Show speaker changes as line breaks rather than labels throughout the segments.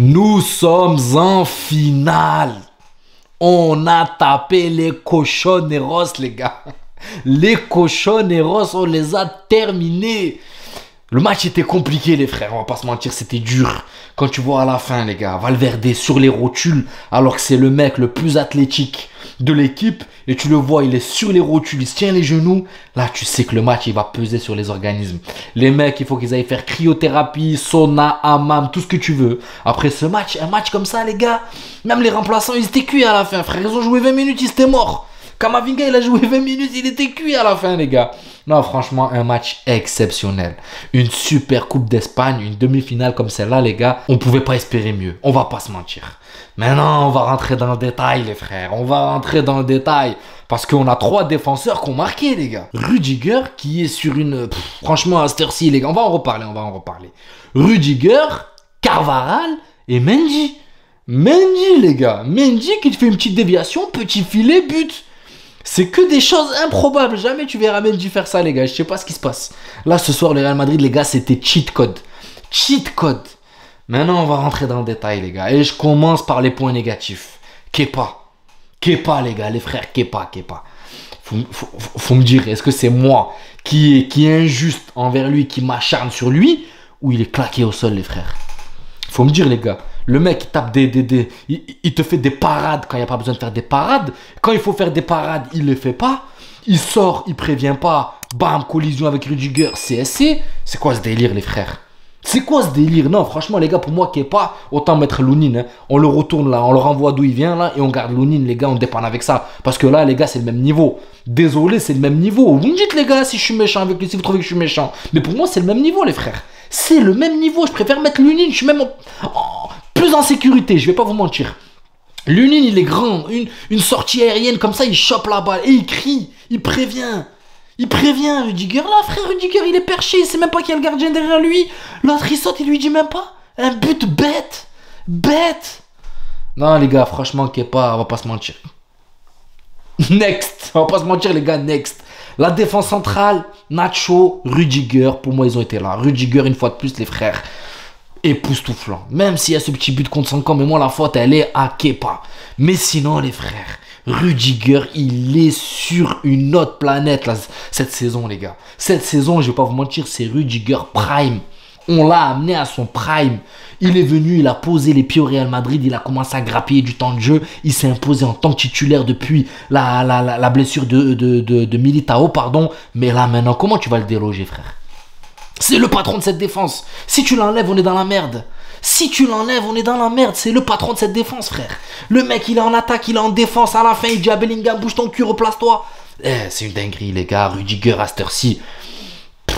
Nous sommes en finale. On a tapé les cochoneros, les gars. Les cochoneros, on les a terminés. Le match était compliqué, les frères, on va pas se mentir, c'était dur. Quand tu vois à la fin, les gars, Valverde sur les rotules, alors que c'est le mec le plus athlétique de l'équipe, et tu le vois, il est sur les rotules, il se tient les genoux. Là, tu sais que le match, il va peser sur les organismes. Les mecs, il faut qu'ils aillent faire cryothérapie, sauna, hammam, tout ce que tu veux. Après ce match, un match comme ça, les gars, même les remplaçants, ils étaient cuits à la fin, frère. Ils ont joué 20 minutes, ils étaient morts. Kamavinga, il a joué 20 minutes, il était cuit à la fin, les gars. Non, franchement, un match exceptionnel. Une super Coupe d'Espagne, une demi-finale comme celle-là, les gars. On pouvait pas espérer mieux. On va pas se mentir. Maintenant, on va rentrer dans le détail, les frères. On va rentrer dans le détail. Parce qu'on a 3 défenseurs qui ont marqué, les gars. Rudiger, qui est sur une... franchement, à cette heure-ci, les gars, on va en reparler. Rudiger, Carvajal et Mendy. Mendy, les gars. Mendy qui te fait une petite déviation, petit filet, but. C'est que des choses improbables. Jamais tu verras Mendy faire ça, les gars. Je sais pas ce qui se passe. Là, ce soir, le Real Madrid, les gars, c'était cheat code. Cheat code. Maintenant, on va rentrer dans le détail, les gars. Et je commence par les points négatifs. Kepa, les gars. Les frères, Kepa. Faut me dire, est-ce que c'est moi qui est injuste envers lui, qui m'acharne sur lui, ou il est claqué au sol, les frères? Faut me dire, les gars. Le mec, il tape il te fait des parades quand il n'y a pas besoin de faire des parades. Quand il faut faire des parades, il ne les fait pas. Il sort, il prévient pas. Bam, collision avec Rudiger, CSC. C'est quoi ce délire, les frères? C'est quoi ce délire? Non, franchement, les gars, pour moi, Kepa, autant mettre Lunin. Hein. On le retourne là, on le renvoie d'où il vient là, et on garde Lunin, les gars, on dépanne avec ça. Parce que là, les gars, c'est le même niveau. Désolé, c'est le même niveau. Vous me dites, les gars, si je suis méchant avec lui, si vous trouvez que je suis méchant. Mais pour moi, c'est le même niveau, les frères. C'est le même niveau. Je préfère mettre Lunin. Je suis même plus en sécurité, je vais pas vous mentir. Lunin, il est grand, une sortie aérienne comme ça, il chope la balle et il crie, il prévient. Il prévient Rudiger. Là, frère, Rudiger, il est perché, il sait même pas qu'il y a le gardien derrière lui. L'autre, il saute, il lui dit même pas. Un but bête. Bête. Non, les gars, franchement, Kepa, on va pas se mentir. Next. On va pas se mentir, les gars, next. La défense centrale, Nacho, Rudiger, pour moi, ils ont été là. Rudiger, une fois de plus, les frères. Époustouflant. Même s'il y a ce petit but contre son camp, mais moi la faute elle est à Kepa. Mais sinon les frères, Rudiger il est sur une autre planète là, cette saison les gars. Cette saison, je vais pas vous mentir, c'est Rudiger prime. On l'a amené à son prime. Il est venu, il a posé les pieds au Real Madrid, il a commencé à grappiller du temps de jeu. Il s'est imposé en tant que titulaire depuis la blessure de Militao, pardon. Mais là maintenant, comment tu vas le déloger, frère? C'est le patron de cette défense. Si tu l'enlèves, on est dans la merde. Si tu l'enlèves, on est dans la merde. C'est le patron de cette défense, frère. Le mec, il est en attaque, il est en défense. À la fin, il dit à Bellingham, bouge ton cul, replace-toi. C'est une dinguerie, les gars. Rudiger, à cette heure-ci.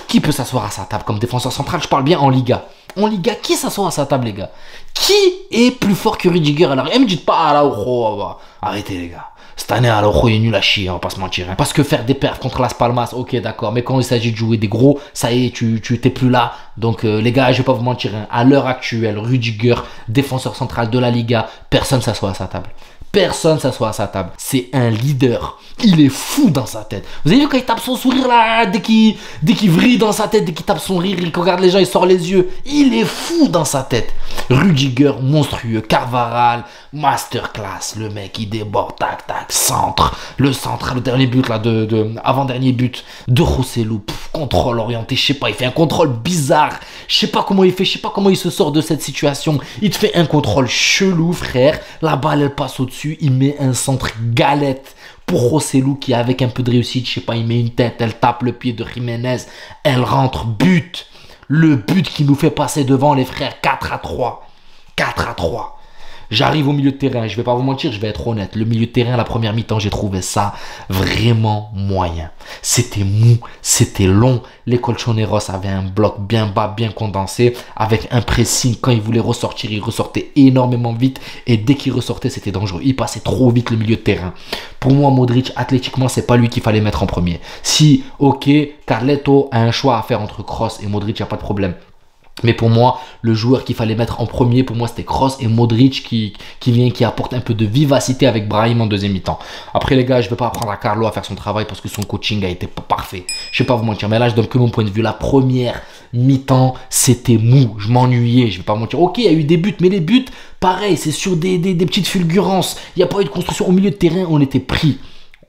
Qui peut s'asseoir à sa table comme défenseur central? Je parle bien en Liga. En Liga, qui s'assoit à sa table, les gars? Qui est plus fort que Rudiger? Alors, me dites pas, Araujo. Arrêtez, les gars. Cette année, Araujo est nul à chier, on va pas se mentir. Hein. Parce que faire des perfs contre Las Palmas, ok, d'accord. Mais quand il s'agit de jouer des gros, ça y est, tu t'es plus là. Donc, les gars, je vais pas vous mentir. Hein. À l'heure actuelle, Rudiger, défenseur central de la Liga, personne s'assoit à sa table. Personne s'assoit à sa table. C'est un leader. Il est fou dans sa tête. Vous avez vu quand il tape son sourire là, dès qu'il vrille dans sa tête, dès qu'il tape son rire, il regarde les gens, il sort les yeux. Il est fou dans sa tête. Rudiger, monstrueux. Carvajal, masterclass. Le mec, il déborde, tac, tac, centre. Le centre, le dernier but là, avant-dernier but de Joselu. Contrôle orienté, je sais pas, il fait un contrôle bizarre. Je sais pas comment il fait, je sais pas comment il se sort de cette situation. Il te fait un contrôle chelou, frère. La balle, elle passe au-dessus. Il met un centre galette pour Joselu qui, avec un peu de réussite, je sais pas, il met une tête, elle tape le pied de Jiménez. Elle rentre, but. Le but qui nous fait passer devant, les frères, 4-3. 4-3. J'arrive au milieu de terrain, je vais pas vous mentir, je vais être honnête. Le milieu de terrain, la première mi-temps, j'ai trouvé ça vraiment moyen. C'était mou, c'était long. Les Colchoneros avaient un bloc bien bas, bien condensé, avec un pressing. Quand ils voulaient ressortir, ils ressortaient énormément vite. Et dès qu'ils ressortaient, c'était dangereux. Ils passaient trop vite le milieu de terrain. Pour moi, Modric, athlétiquement, c'est pas lui qu'il fallait mettre en premier. Si, ok, Carleto a un choix à faire entre Kroos et Modric, il n'y a pas de problème. Mais pour moi, le joueur qu'il fallait mettre en premier, pour moi, c'était Kroos et Modric qui apporte un peu de vivacité avec Brahim en deuxième mi-temps. Après, les gars, je ne vais pas apprendre à Carlo à faire son travail parce que son coaching a été parfait. Je ne vais pas vous mentir, mais là, je donne que mon point de vue. La première mi-temps, c'était mou. Je m'ennuyais, je ne vais pas vous mentir. Ok, il y a eu des buts, mais les buts, pareil, c'est sur des petites fulgurances. Il n'y a pas eu de construction. Au milieu de terrain, on était pris.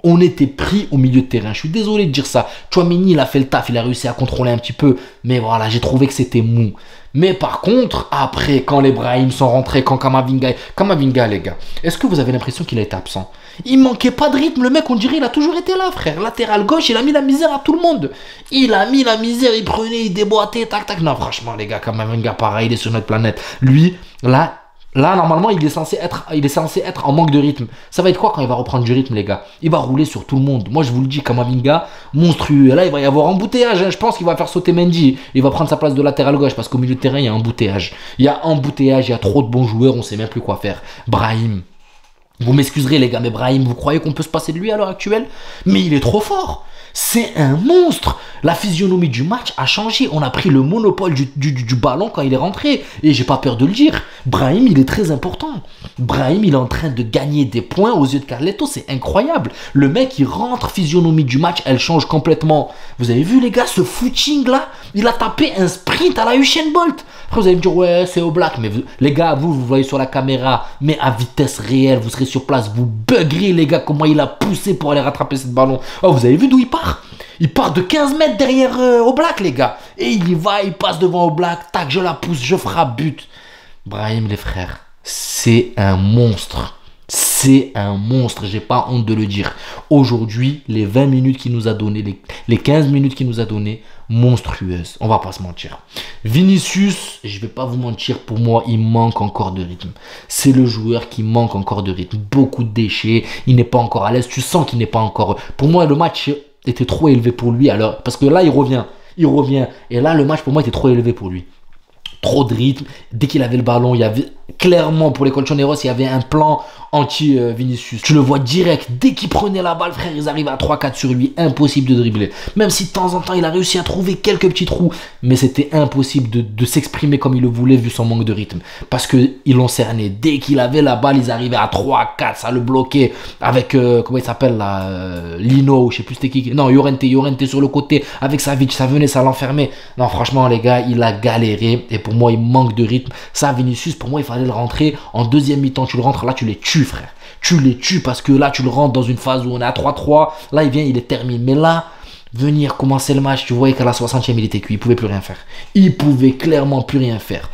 On était pris au milieu de terrain. Je suis désolé de dire ça. Chouameni, il a fait le taf, il a réussi à contrôler un petit peu. Mais voilà, j'ai trouvé que c'était mou. Mais par contre, après, quand les Brahim sont rentrés, quand Kamavinga, les gars, est-ce que vous avez l'impression qu'il a été absent? Il manquait pas de rythme. Le mec, on dirait, il a toujours été là, frère. Latéral gauche, il a mis la misère à tout le monde. Il a mis la misère, il prenait, il déboîtait, tac, tac. Non, franchement, les gars, Kamavinga, pareil, il est sur notre planète. Lui, Là, normalement, il est censé être en manque de rythme. Ça va être quoi quand il va reprendre du rythme, les gars? Il va rouler sur tout le monde. Moi, je vous le dis, Kamavinga, monstrueux. Là, il va y avoir embouteillage. Hein. Je pense qu'il va faire sauter Mendy. Il va prendre sa place de latéral gauche parce qu'au milieu de terrain, il y a embouteillage. Il y a trop de bons joueurs. On sait même plus quoi faire. Brahim. Vous m'excuserez, les gars, mais Brahim, vous croyez qu'on peut se passer de lui à l'heure actuelle? Mais il est trop fort. C'est un monstre. La physionomie du match a changé. On a pris le monopole du ballon quand il est rentré. Et j'ai pas peur de le dire. Brahim, il est très important. Brahim, il est en train de gagner des points aux yeux de Carleto. C'est incroyable. Le mec, il rentre. Physionomie du match, elle change complètement. Vous avez vu, les gars, ce footing là? Il a tapé un sprint à la Usain Bolt. Après, vous allez me dire, ouais, c'est Oblak. Mais les gars, vous voyez sur la caméra, mais à vitesse réelle, vous serez sur place, vous buggerez, les gars, comment il a poussé pour aller rattraper ce ballon. Oh, vous avez vu d'où il part? Il part de 15 mètres derrière Oblak, les gars. Et il y va, il passe devant Oblak. Tac, je la pousse, je frappe, but. Brahim, les frères, c'est un monstre. C'est un monstre, j'ai pas honte de le dire. Aujourd'hui, les 20 minutes qu'il nous a donné, les 15 minutes qu'il nous a donné, monstrueuses. On va pas se mentir. Vinicius, je vais pas vous mentir, pour moi, il manque encore de rythme. C'est le joueur qui manque encore de rythme. Beaucoup de déchets, il n'est pas encore à l'aise. Tu sens qu'il n'est pas encore... Pour moi, le match était trop élevé pour lui. Alors, parce que là, il revient. Et là, le match, pour moi, était trop élevé pour lui. Trop de rythme. Dès qu'il avait le ballon, il y avait clairement, pour les Colchoneros, il y avait un plan anti-Vinicius. Tu le vois direct. Dès qu'il prenait la balle, frère, ils arrivent à 3-4 sur lui. Impossible de dribbler. Même si de temps en temps, il a réussi à trouver quelques petits trous. Mais c'était impossible de s'exprimer comme il le voulait vu son manque de rythme. Parce qu'ils l'ont cerné. Dès qu'il avait la balle, ils arrivaient à 3-4. Ça le bloquait avec, comment il s'appelle là, Lino, je sais plus c'était qui. Non, Llorente sur le côté. Avec Savic, ça venait, ça l'enfermait. Non, franchement, les gars, il a galéré. Et pour moi, il manque de rythme. Ça, Vinicius, pour moi, il fallait le rentrer en deuxième mi-temps. Tu le rentres là, tu les tues, frère. Tu les tues parce que là, tu le rentres dans une phase où on est à 3-3. Là, il vient, il est terminé. Mais là, venir commencer le match, tu voyais qu'à la 60e, il était cuit. Il pouvait plus rien faire. Il pouvait clairement plus rien faire.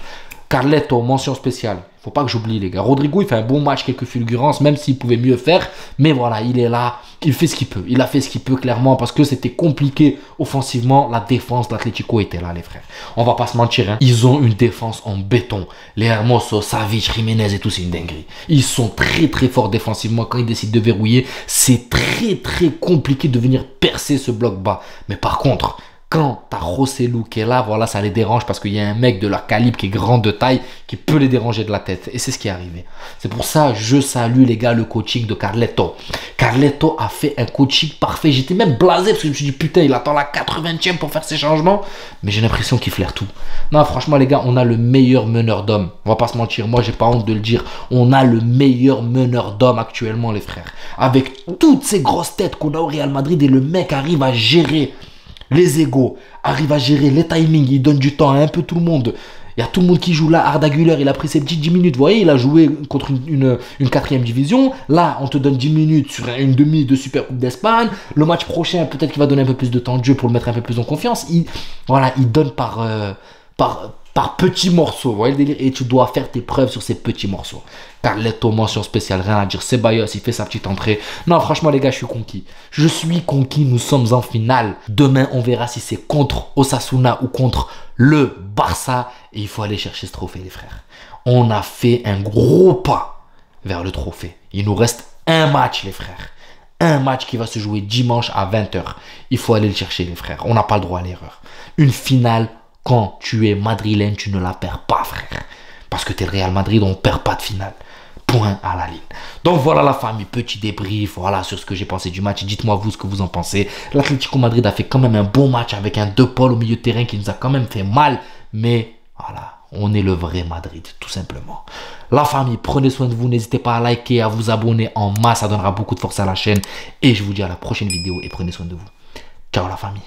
Carleto, mention spéciale. Faut pas que j'oublie, les gars. Rodrigo, il fait un bon match, quelques fulgurances, même s'il pouvait mieux faire. Mais voilà, il est là. Il fait ce qu'il peut. Il a fait ce qu'il peut, clairement, parce que c'était compliqué offensivement. La défense d'Atlético était là, les frères. On va pas se mentir, hein. Ils ont une défense en béton. Les Hermoso, Savic, Jiménez et tout, c'est une dinguerie. Ils sont très, très forts défensivement. Quand ils décident de verrouiller, c'est très, très compliqué de venir percer ce bloc bas. Mais par contre... Quand t'as Rossellou qui est là, voilà, ça les dérange parce qu'il y a un mec de leur calibre qui est grand de taille qui peut les déranger de la tête. Et c'est ce qui est arrivé. C'est pour ça, je salue les gars le coaching de Carleto. Carleto a fait un coaching parfait. J'étais même blasé parce que je me suis dit putain, il attend la 80e pour faire ses changements. Mais j'ai l'impression qu'il flaire tout. Non, franchement les gars, on a le meilleur meneur d'hommes. On va pas se mentir, moi j'ai pas honte de le dire. On a le meilleur meneur d'hommes actuellement les frères. Avec toutes ces grosses têtes qu'on a au Real Madrid et le mec arrive à gérer les égos, arrive à gérer les timings, il donne du temps à un peu tout le monde. Il y a tout le monde qui joue là. Arda Güler, il a pris ses petites 10 minutes. Vous voyez, il a joué contre une 4e division. Là, on te donne 10 minutes sur une demi de Super Coupe d'Espagne. Le match prochain, peut-être qu'il va donner un peu plus de temps de jeu pour le mettre un peu plus en confiance. Voilà, il donne par petits morceaux. Vous voyez le délire? Et tu dois faire tes preuves sur ces petits morceaux. Carleto, mention spéciale, rien à dire. Ceballos, il fait sa petite entrée. Non, franchement, les gars, je suis conquis. Je suis conquis. Nous sommes en finale. Demain, on verra si c'est contre Osasuna ou contre le Barça. Et il faut aller chercher ce trophée, les frères. On a fait un gros pas vers le trophée. Il nous reste un match, les frères. Un match qui va se jouer dimanche à 20h. Il faut aller le chercher, les frères. On n'a pas le droit à l'erreur. Une finale, quand tu es madrilène, tu ne la perds pas, frère. Parce que tu es le Real Madrid, on ne perd pas de finale. Point à la ligne. Donc voilà la famille, petit débrief, voilà sur ce que j'ai pensé du match. Dites-moi vous ce que vous en pensez. L'Atlético Madrid a fait quand même un bon match avec un De Paul au milieu de terrain qui nous a quand même fait mal. Mais Voilà, on est le vrai Madrid, tout simplement. La famille, prenez soin de vous, n'hésitez pas à liker, à vous abonner en masse, ça donnera beaucoup de force à la chaîne. Et je vous dis à la prochaine vidéo et prenez soin de vous. Ciao la famille.